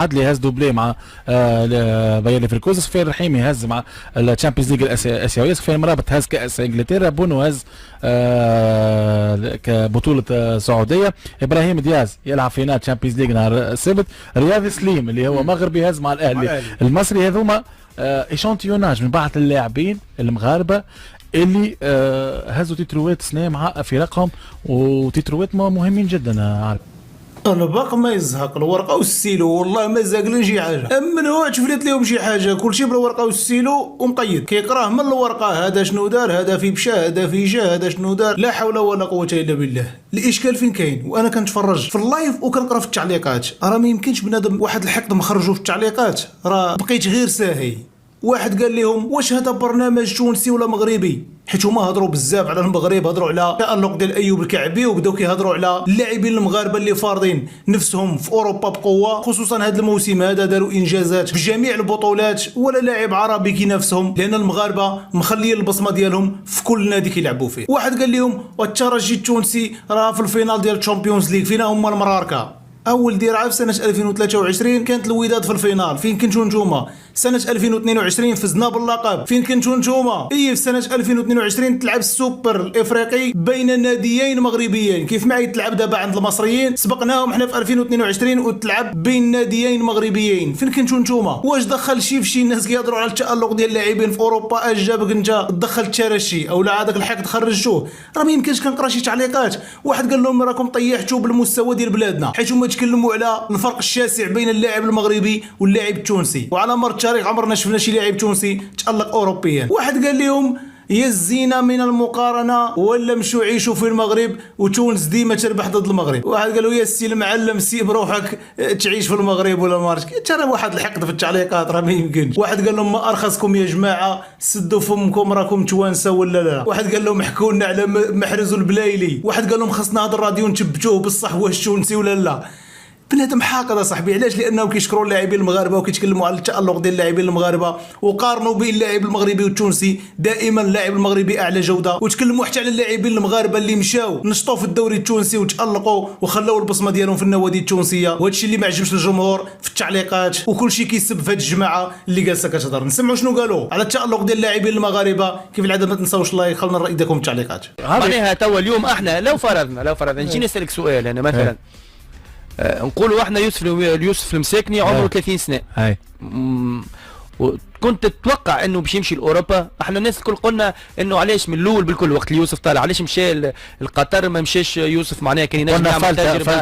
عدلي هز دوبلي مع باير ليفركوزن، سفيان الرحيمي هز مع الشامبيونز ليج الاسيويه، سفيان مرابط هز كاس انجلترا، بونو هز كبطوله سعوديه، ابراهيم دياز يلعب في نادي الشامبيونز ليج نهار السبت، رياض سليم اللي هو مغربي هز مع الاهلي المصري. هذوما ايشانتيوناج من بعض اللاعبين المغاربه اللي هزوا تيتروات سنه مع فرقهم، وتيتروات مهمين جدا. عارف انا باقي ما يزهق الورقه والسيلو، والله ما زاقلين شي حاجه، اما نوع شفت لهم شي حاجه كلشي بالورقه والسيلو ومقيد كيقراه من الورقه، هذا شنو دار، هذا في بشا، هذا في جا، هذا شنو دار، لا حول ولا قوه الا بالله. الاشكال فين كاين؟ وانا كنتفرج في اللايف وكنقرا في التعليقات، راه ما يمكنش بنادم واحد الحقد مخرجوه في التعليقات، راه بقيت غير ساهي. واحد قال لهم واش هذا برنامج تونسي ولا مغربي، حيت هما هضروا بزاف على المغرب، هضروا على تألق ديال ايوب الكعبي، وبداو كيهضروا على اللاعبين المغاربه اللي فارضين نفسهم في اوروبا بقوه، خصوصا هذا الموسم هذا داروا انجازات في جميع البطولات، ولا لاعب عربي كينافسهم، لان المغاربه مخليين البصمه ديالهم في كل نادي كيلعبوا فيه. واحد قال لهم والترجي التونسي راه في الفينال ديال الشامبيونز ليغ، فينا هما المراركه. اول ديرعه في سنه 2023 كانت الوداد في الفينال، فين كنتو نتوما؟ سنه 2022 فزنا باللقب، فين كنتو نتوما؟ في سنه 2022 تلعب السوبر الافريقي بين ناديين مغربيين، كيف ما يتلعب دابا عند المصريين، سبقناهم حنا في 2022 وتلعب بين ناديين مغربيين، فين كنتو نتوما؟ واش دخل شي في شي ناس كيهضروا على التالق ديال اللاعبين في اوروبا، اش جابك انت تدخل تشارشي او لا هذاك الحق تخرجتوه؟ راه ما يمكنش كنقرا شي تعليقات. واحد قال لهم راكم طيحتوا بالمستوى ديال بلادنا، حيت هما تكلموا على الفرق الشاسع بين اللاعب المغربي واللاعب التونسي، وعلى مر التاريخ عمرنا شفنا شي لاعب تونسي تألق اوروبيا. واحد قال لهم يا الزينه من المقارنه، ولا مشوا عيشوا في المغرب وتونس ديما تربح ضد المغرب. واحد قالوا يا السي المعلم سيب روحك تعيش في المغرب ولا ما عرفتش، ترى واحد الحقد في التعليقات راه ما يمكنش. واحد قال لهم ما ارخصكم يا جماعه، سدوا فمكم راكم توانسه ولا لا. واحد قال لهم حكوا لنا على محرز البلايلي. واحد قال لهم خصنا هذا الراديو نثبتوه بصح واش تونسي ولا لا. بنادم حاقد اصاحبي، علاش؟ لانهم كيشكروا اللاعبين المغاربه وكيتكلموا على التالق ديال اللاعبين المغاربه، وقارنوا بين اللاعب المغربي والتونسي، دائما اللاعب المغربي اعلى جوده، وتكلموا حتى على اللاعبين المغاربه اللي مشاو نشطوا في الدوري التونسي وتالقوا وخلاو البصمه ديالهم في النوادي التونسيه، وهذا الشيء اللي ما عجبش الجمهور في التعليقات، وكل شيء كيسب في هذه الجماعه اللي جالسه كتهضر. نسمعوا شنو قالوا على التالق ديال اللاعبين المغاربه. كيف العاده ما تنساوش لايك، خلينا نراي ديالكم في التعليقات. معناها توا اليوم احنا لو فرضنا نجي نسالك سؤال انا مثلا، نقولوا احنا يوسف المساكني عمره 30 سنه، كنت تتوقع انه باش يمشي لاوروبا؟ احنا الناس الكل قلنا انه علاش من الاول بالكل وقت يوسف طالع علاش مشى لقطر، ما مشاش يوسف معناها كان ينجم يعمل تجربه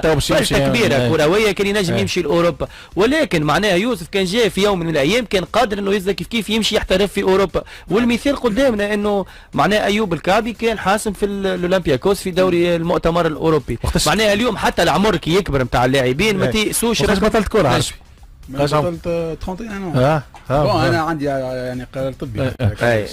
كبيره كرويه، كان ينجم يمشي لاوروبا، ولكن معناها يوسف كان جاء في يوم من الايام كان قادر انه يزا كيف يمشي يحترف في اوروبا. والمثال قدامنا انه معناها ايوب الكعبي كان حاسم في الاولمبياكوس في دوري المؤتمر الاوروبي. معناها اليوم حتى العمر كي يكبر نتاع اللاعبين ما تيأسوش. بطلت كره عربي بطلت 31 انا عندي يعني قرار طبي.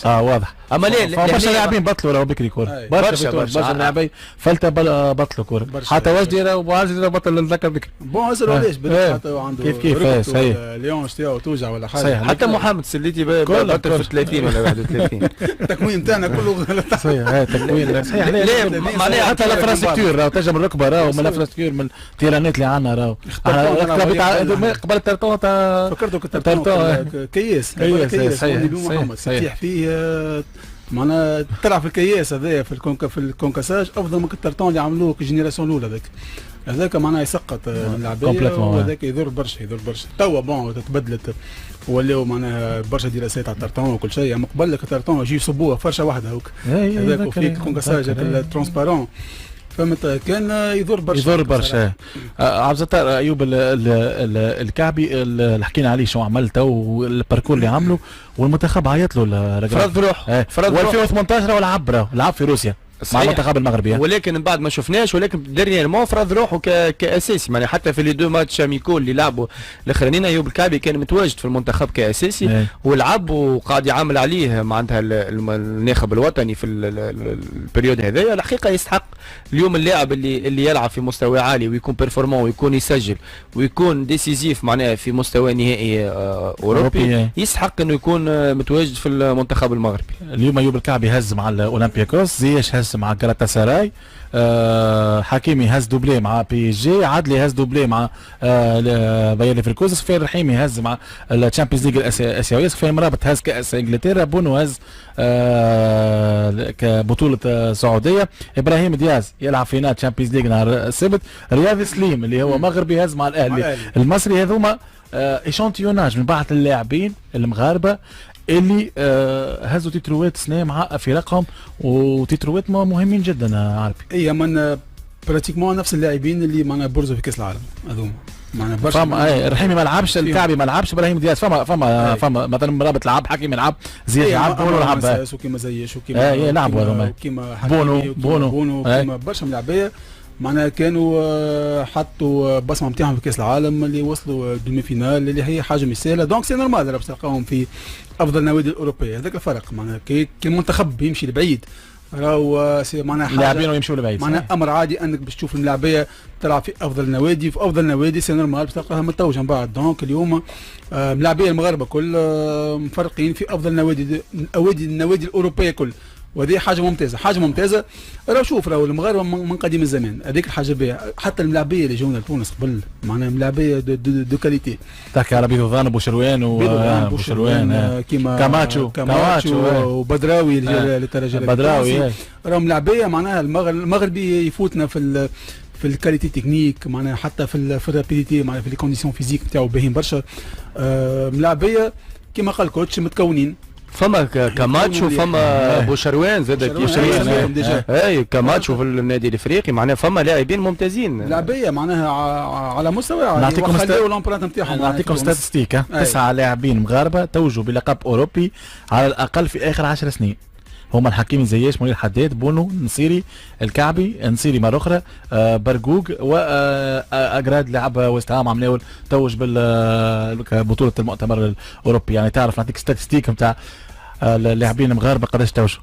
واضح. اما ليه برشا لاعبين بطلوا راهو بكري كوره، برشا لاعبين فلتة بطلوا كوره، حتى وجدي راهو بوعزي بطل نتذكر بكري. بون اسالوا علاش حتى عنده كيف صحيح اليوم اشتياو توجع ولا حاجه. حتى محمد سليتي بطل في 30 ولا 31. التكوين تاعنا كله غلط. صحيح تكوين صحيح. معناها حتى الانفراستركتور راهو تنجم الركبه راهو من الانفراستركتور من التيرانات اللي عندنا راهو قبل الترتون تاع فكرتو كنت كياس محمد تفتح فيه معناها تلعب في الكياس هذايا في الكونكاساج افضل من الترتون اللي عملوه في الجينيراسيون الاولى هذاك معناها يسقط اللاعبيه، وهذاك يضر برشا توا بون تبدلت ولاو معناها برشا دراسات على الترتون وكل شيء، اما قبل لك الترتون يجي يصبوها فرشه واحده هذاك وفي الكونكاساج الترونسبارون فهمت كان يضر برشا. عبد الستار ايوب الكعبي اللي حكينا عليه شو عمل تو والباركور اللي عمله، والمنتخب عيط له فرض روح. 2018 لعب في روسيا مع المنتخب المغربي، ولكن من بعد ما شفناش، ولكن ديرنييرمون فرض روحه كاساسي. يعني حتى في لي دو ماتش اميكول اللي لعبوا الاخرانيين ايوب الكعبي كان متواجد في المنتخب كاساسي ولعب وقاعد يعامل عليه معناتها الناخب الوطني في البريود هذايا. الحقيقه يستحق اليوم اللاعب اللي يلعب في مستوى عالي ويكون بيرفورمون ويكون يسجل ويكون ديسيزيف معناها في مستوى نهائي اوروبي، يستحق انه يكون متواجد في المنتخب المغربي. اليوم ايوب الكعبي هز مع الاولمبياكوس، زياش هز ماتش مع جالاتاساراي، حكيمي هز دوبلي مع بي اس جي، عدلي هز دوبلي مع باير ليفركوزن، سفيان الرحيمي هز مع الشامبيونز ليج الاسيويه، سفيان مرابط هز كاس انجلترا، بونو هز كبطوله سعوديه، ابراهيم دياز يلعب في نادي الشامبيونز ليج نهار السبت، رياض سليم اللي هو مغربي هز مع الاهلي المصري. هذوما ايشانتيوناج من بعض اللاعبين المغاربه اللي هزوا تيتروات سنه مع فرقهم، وتيتروات مهمين جدا عارفي. اي من براتيكمون نفس اللاعبين اللي معنا برزوا في كاس العالم هذوما معنا برشا. فما الرحيمي ما لعبش، الكعبي ما لعبش، ابراهيم دياز فما مثلا مرابط لعب، حكيمي لعب، زياد لعب، بونو لعب، وكيما زيش وكيما يلعبوا هذوما، وكيما بونو كيما برشا ملاعبيه معناها كانوا حطوا بصمه نتاعهم في كاس العالم اللي وصلوا دومي فينال اللي هي حاجه مش سهله. دونك سي نورمال باش تلقاهم في افضل النوادي الاوروبيه. هذاك الفرق معناها كي المنتخب يمشي لبعيد راهو معناها حاجه لاعبين يمشوا لبعيد، معناها امر عادي انك باش تشوف الملاعبيه تلعب في افضل النوادي، في افضل النوادي سي نورمال باش تلقاها متوجه من بعد. دونك اليوم ملاعبيه المغاربه كل مفرقين في افضل النوادي الاوروبيه كل، وهذه حاجه ممتازه. راهو شوف راهو المغاربه من قديم الزمان هذيك الحاجه بها، حتى الملاعبيه اللي جونا لتونس قبل معناها ملاعبيه دو كاليتي، تحكي على بيضان وبوشروان وبوشروان كيما كاماتشو وبدراوي للترجي بدراوي، راهو ملاعبيه معناها المغربي يفوتنا في الكاليتي تكنيك معناها حتى في الرابيديتي معناها في لي كونديسيون فيزيك نتاعو باهيين برشا. ملاعبيه كيما قال كوتش متكونين، فما كاماتشو فما بوشروان زاد اي كاماتشو في النادي الافريقي معناها فما لاعبين ممتازين، لاعبيه معناها على مستوى عالي. نعطيكم ستاتستيك 9 لاعبين مغاربه توجوا بلقب اوروبي على الاقل في اخر 10 سنين. هما الحكيمي زياش، منير حداد، بونو، نصيري، الكعبي، نصيري مرة أخرى، برقوق، وأجراد لعب ويست هام عم ناول توج ببطولة المؤتمر الأوروبي. يعني تعرف نعطيك ستاتستيك نتاع اللاعبين المغاربه قداش توجوا.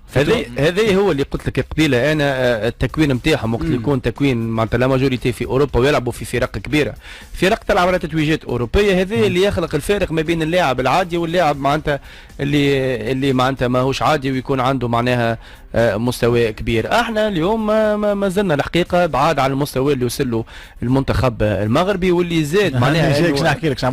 هذا هو اللي قلت لك قبيله انا، التكوين نتاعهم وقت اللي يكون تكوين معناتها لا ماجوريتي في اوروبا ويلعبوا في فرق كبيره، فرق تلعب على تتويجات اوروبيه، هذا اللي يخلق الفارق ما بين اللاعب العادي واللاعب معناتها اللي معناتها ماهوش عادي ويكون عنده معناها مستوى كبير. احنا اليوم ما زلنا الحقيقه بعاد عن المستوى اللي وصل له المنتخب المغربي، واللي زاد معناها نحكي لك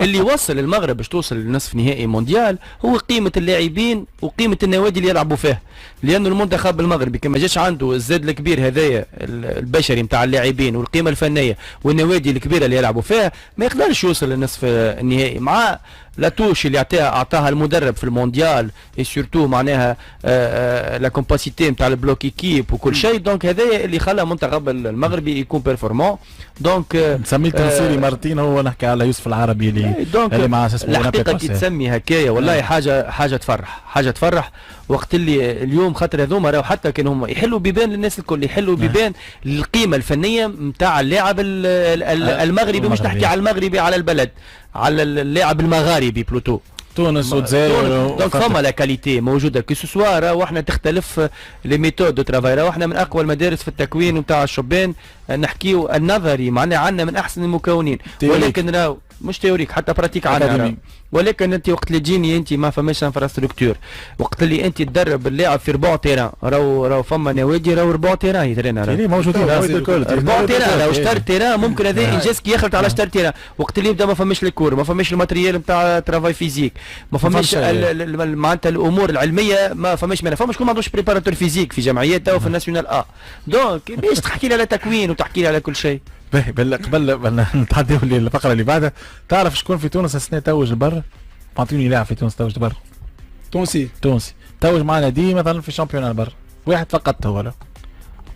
اللي وصل المغرب باش توصل لنصف نهائي مونديال هو قيمه اللاعبين وقيمه النوادي اللي يلعبوا فيها، لانه المنتخب المغربي كما جاش عنده الزاد الكبير هذايا البشري نتاع اللاعبين والقيمه الفنيه والنوادي الكبيره اللي يلعبوا فيها، ما يقدرش يوصل للنصف النهائي مع لاتوش اللي اعطاها المدرب في المونديال اي سورتو معناها لا كومباسيتي نتاع البلوك ايكيب وكل شيء. دونك هذايا اللي خلى المنتخب المغربي يكون بيرفورمون. دونك سميت تنصيري مرتين، هو نحكي على يوسف العربي اللي مع الحقيقه كي تسمي هكايا والله حاجه تفرح وقت اللي اليوم خاطر هذوما راهو حتى كان هم يحلوا بيبان للناس الكل، يحلوا بيبان القيمه الفنيه نتاع اللاعب المغربي، مش تحكي على المغربي على البلد، على اللاعب المغاربي بلوتو تونس والجزائر. دونك فما لا كاليتي موجوده كي سوسوار، واحنا تختلف لي ميثود دو ترافاي، واحنا من اقوى المدارس في التكوين نتاع الشبان، نحكيو النظري معناها عندنا من احسن المكونين، ولكن راهو مش تيوريك حتى براتيك عندنا، ولكن انت وقت اللي تجيني انت ما فماش انفراستركتور، وقت اللي انت تدرب اللاعب في ربع تيران، راهو فما نوادي راهو ربع تيران يترينا موجودين ربع تيران، راهو شتر تيران ممكن هذا انجاز كي يخلط على شتر تيران، وقت اللي يبدا ما فماش الكور، ما فماش الماتريال نتاع ترافاي فيزيك، ما فماش معناتها الامور العلميه، ما فماش منها، فما شكون ما عندوش بريباراتور فيزيك في جمعيات تو في الناسيونال دونك باش تحكي لي على تكوين وتحكي لي على كل شيء. قبل نتعداو للفقره اللي بعدها، تعرف شكون في تونس السنه توج البر؟ اعطيني لاعب في تونس توج البر تونسي توج مع نادي مثلا في شامبيون البر، واحد فقط هو له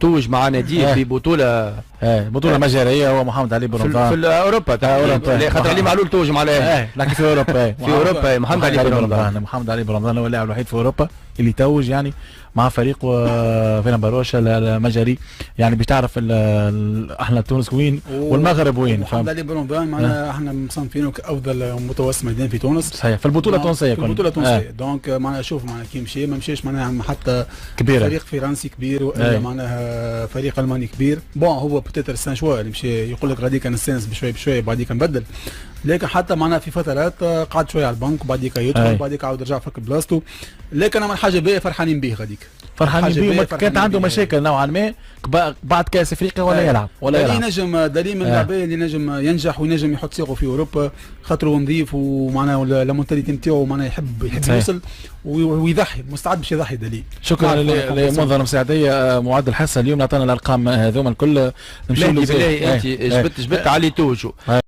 توج مع نادي في بطوله بطوله مجريه، هو محمد علي برمضان في اوروبا خاطر علي معلول توج مع لكن في اوروبا في اوروبا محمد علي برمضان هو اللاعب الوحيد في اوروبا اللي توج يعني مع فريق فينا باروشا المجري. يعني باش تعرف احنا تونس وين والمغرب وين. محمد علي برمضان معنا احنا مصنفينه كافضل متوسط ميدان في تونس صحيح في البطوله التونسيه. دونك معناها شوف معناها كي مشى ما مشاش معناها حتى كبيره فريق فرنسي كبير ولا معناها فريق الماني كبير. بون هو بتيتر سان شوا اللي مشى يقول لك غادي كان نستانس بشوي بعديك نبدل، لكن حتى معنا في فترات قعد شويه على البنك وبعديك يدخل وبعديك عاود رجع فك بلاصتو. لكن انا حاجه باهيه فرحانين به غاديك، فرحانين به. كانت عنده مشاكل نوعا ما بعد كاس افريقيا ولا يلعب يلعب نجم دليل من اللاعبين اللي نجم ينجح وينجم يحط ساقه في اوروبا، خاطره نظيف ومعناه لا مونتاليتي نتاعو معناه يحب يوصل ويضحي، مستعد باش يضحي دليل. شكرا لمنظر مساعديه معدل حسن اليوم، نعطينا الارقام هذوما الكل. نمشيو انت جبت علي توجو.